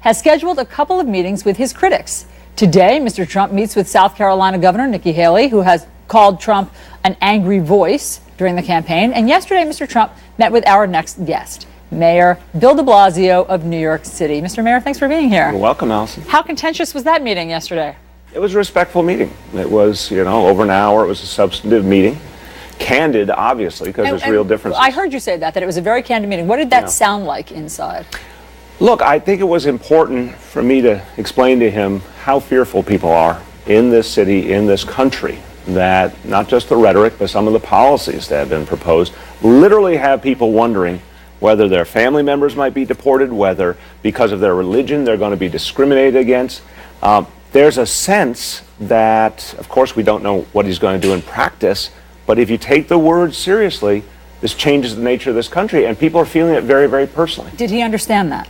has scheduled a couple of meetings with his critics. Today, Mr. Trump meets with South Carolina Governor Nikki Haley, who has called Trump an angry voice during the campaign. And yesterday, Mr. Trump met with our next guest, Mayor Bill De Blasio of New York City. Mr. Mayor, thanks for being here. You're welcome, Allison. How contentious was that meeting yesterday? It was a respectful meeting. It was, over an hour. It was a substantive meeting. Candid, obviously, because there's real differences. I heard you say that it was a very candid meeting. What did that sound like inside? Look, I think it was important for me to explain to him how fearful people are in this city, in this country, that not just the rhetoric, but some of the policies that have been proposed literally have people wondering whether their family members might be deported, whether because of their religion they're going to be discriminated against. There's a sense that, of course, we don't know what he's going to do in practice, but if you take the words seriously, this changes the nature of this country, and people are feeling it very, very personally. Did he understand that?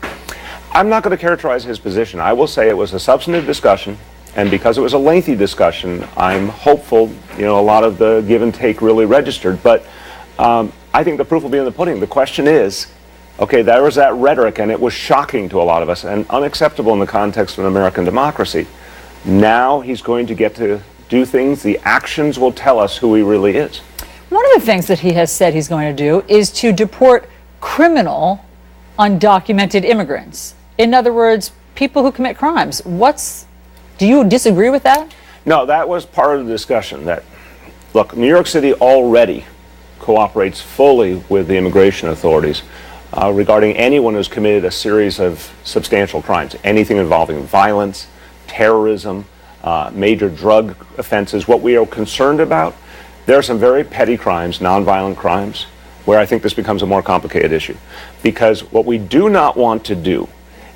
I'm not going to characterize his position. I will say it was a substantive discussion, and because it was a lengthy discussion, I'm hopeful, a lot of the give and take really registered. But I think the proof will be in the pudding. The question is, okay, there was that rhetoric, and it was shocking to a lot of us and unacceptable in the context of an American democracy. Now he's going to get to do things. The actions will tell us who he really is. One of the things that he has said he's going to do is to deport criminal undocumented immigrants. In other words, people who commit crimes. Do you disagree with that? No, that was part of the discussion. That, look, New York City already cooperates fully with the immigration authorities regarding anyone who's committed a series of substantial crimes, anything involving violence, terrorism, major drug offenses. What we are concerned about, there are some very petty crimes, nonviolent crimes, where I think this becomes a more complicated issue. Because what we do not want to do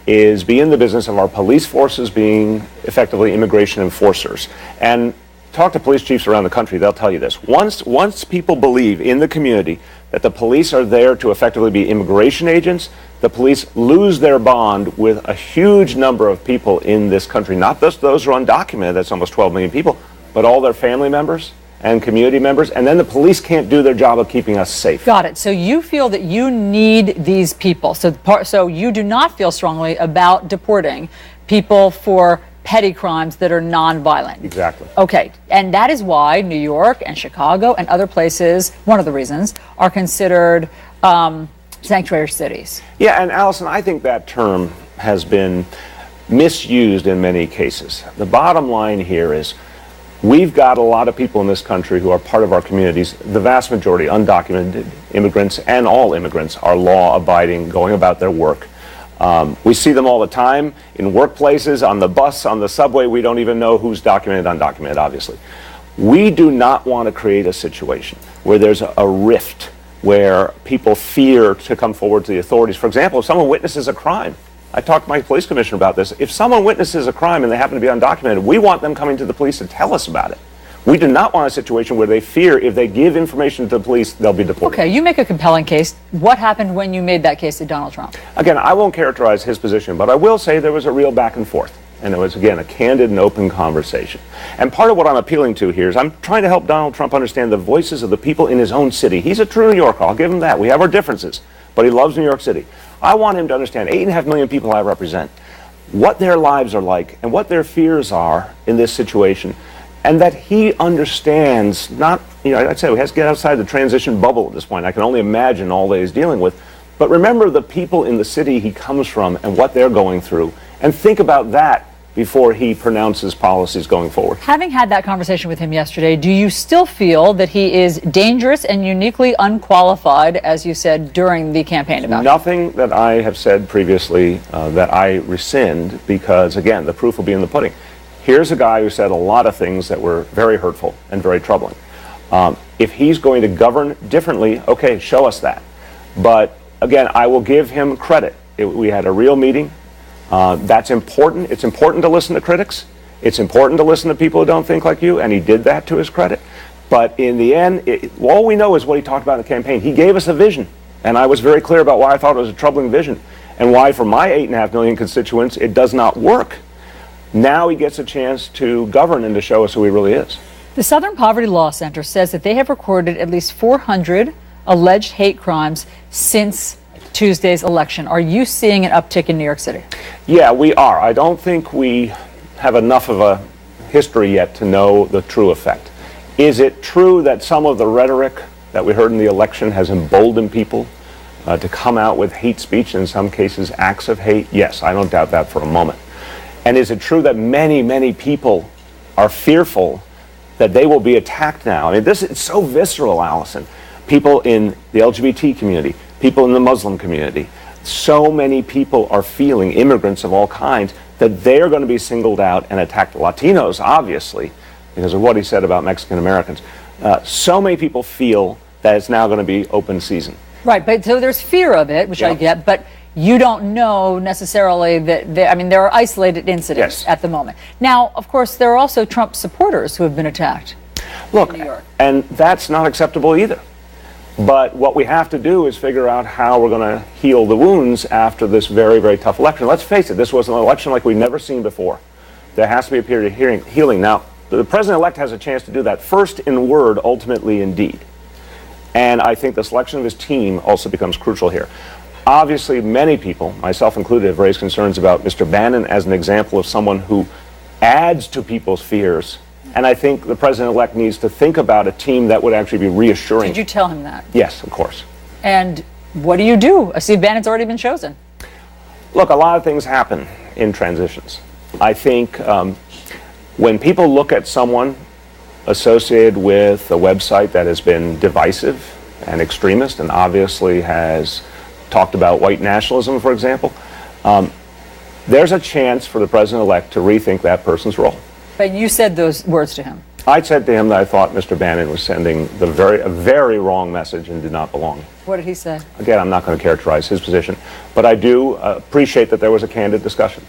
is be in the business of our police forces being effectively immigration enforcers. And talk to police chiefs around the country, they'll tell you this. Once people believe in the community that the police are there to effectively be immigration agents, the police lose their bond with a huge number of people in this country. Not just those who are undocumented, that's almost 12 million people, but all their family members and community members, and then the police can't do their job of keeping us safe. Got it. So you feel that you need these people. So you do not feel strongly about deporting people for petty crimes that are nonviolent. Exactly. Okay. And that is why New York and Chicago and other places, one of the reasons, are considered sanctuary cities. Yeah, and Allison, I think that term has been misused in many cases. The bottom line here is we've got a lot of people in this country who are part of our communities. The vast majority, undocumented immigrants and all immigrants, are law-abiding, going about their work. We see them all the time in workplaces, on the bus, on the subway. We don't even know who's documented, undocumented, obviously. We do not want to create a situation where there's a rift, where people fear to come forward to the authorities. For example, if someone witnesses a crime, I talked to my police commissioner about this. If someone witnesses a crime and they happen to be undocumented, we want them coming to the police to tell us about it. We do not want a situation where they fear if they give information to the police, they'll be deported. Okay, you make a compelling case. What happened when you made that case to Donald Trump? Again, I won't characterize his position, but I will say there was a real back and forth. And it was, again, a candid and open conversation. And part of what I'm appealing to here is I'm trying to help Donald Trump understand the voices of the people in his own city. He's a true New Yorker, I'll give him that. We have our differences, but he loves New York City. I want him to understand 8.5 million people I represent, what their lives are like and what their fears are in this situation, and that he understands not, I'd say we have to get outside the transition bubble at this point. I can only imagine all that he's dealing with. But remember the people in the city he comes from and what they're going through, and think about that before he pronounces policies going forward. Having had that conversation with him yesterday, do you still feel that he is dangerous and uniquely unqualified, as you said during the campaign about Nothing that I have said previously that I rescind, because, again, the proof will be in the pudding. Here's a guy who said a lot of things that were very hurtful and very troubling. If he's going to govern differently, okay, show us that. But, again, I will give him credit. We had a real meeting. That's important. It's important to listen to critics. It's important to listen to people who don't think like you, and he did that to his credit. But in the end, all we know is what he talked about in the campaign. He gave us a vision, and I was very clear about why I thought it was a troubling vision, and why for my 8.5 million constituents it does not work. Now he gets a chance to govern and to show us who he really is. The Southern Poverty Law Center says that they have recorded at least 400 alleged hate crimes since Tuesday's election. Are you seeing an uptick in New York City? Yeah, we are. I don't think we have enough of a history yet to know the true effect. Is it true that some of the rhetoric that we heard in the election has emboldened people to come out with hate speech, in some cases acts of hate? Yes, I don't doubt that for a moment. And is it true that many, many people are fearful that they will be attacked now? I mean, this is so visceral, Allison. People in the LGBT community, people in the Muslim community, so many people are feeling, immigrants of all kinds, that they're going to be singled out and attacked. Latinos, obviously, because of what he said about Mexican Americans. So many people feel that it's now going to be open season. Right, but so there's fear of it, which I get, but you don't know necessarily that, there are isolated incidents at the moment. Now, of course, there are also Trump supporters who have been attacked in New York. And that's not acceptable either. But what we have to do is figure out how we're going to heal the wounds after this very, very tough election. Let's face it, this was an election like we've never seen before. There has to be a period of healing. Now, the president-elect has a chance to do that, first in word, ultimately in deed. And I think the selection of his team also becomes crucial here. Obviously, many people, myself included, have raised concerns about Mr. Bannon as an example of someone who adds to people's fears. And I think the president-elect needs to think about a team that would actually be reassuring. Did you tell him that? Yes, of course. And what do you do? Steve Bannon's already been chosen. Look, a lot of things happen in transitions. I think when people look at someone associated with a website that has been divisive and extremist and obviously has talked about white nationalism, for example, there's a chance for the president-elect to rethink that person's role. But you said those words to him. I said to him that I thought Mr. Bannon was sending a very wrong message and did not belong. What did he say? Again, I'm not going to characterize his position, but I do appreciate that there was a candid discussion.